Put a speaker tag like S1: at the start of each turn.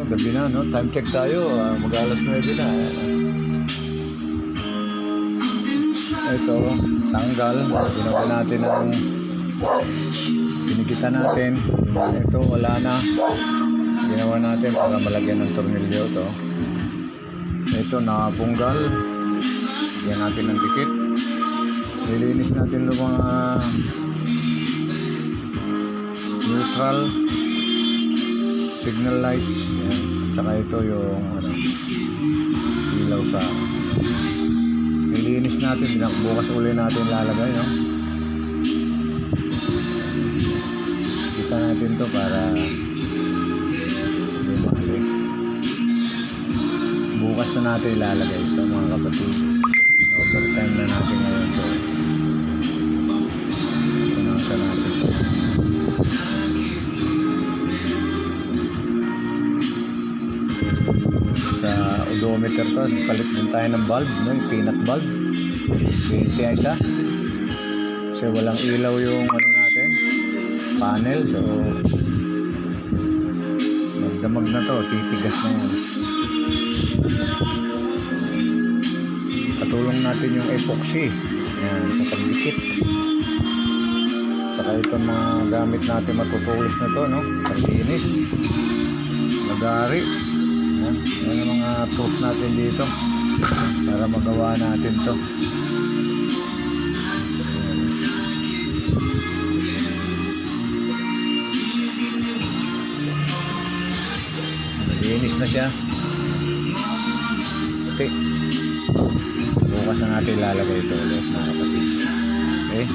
S1: gabi na, no? Time check tayo. Mag-alas 9 na. Ito, tanggal. Ginawa natin ang pinikita natin. Ito, wala na. Ginawa natin para malagyan ng tornilyo to. Ito, nakapunggal. Yan natin ng dikit. Nilinis natin yung mga neutral signal lights. Yan. Tsaka ito yung ilaw sa nilinis natin. Bukas uli natin lalagay, no? Kita natin to para hindi maalis. Bukas na natin ilalagay ito, mga kapatid. Overtime na natin ngayon, so punasan natin ito. Sa odometer to, palit din tayo ng bulb, no? Yung peanut bulb 20 isa kasi walang ilaw yung natin panel, so magdamag na to, titigas na yan. Katulong natin yung epoxy yan, sa pagdikit. Saka ito mga gamit natin matutulis na to, no? Paglinis, magari yan yung mga tools natin dito para magawa natin to. Linis na siya. Okay. Bukas na natin ilalagay ito ulit, mga kapatid. Okay.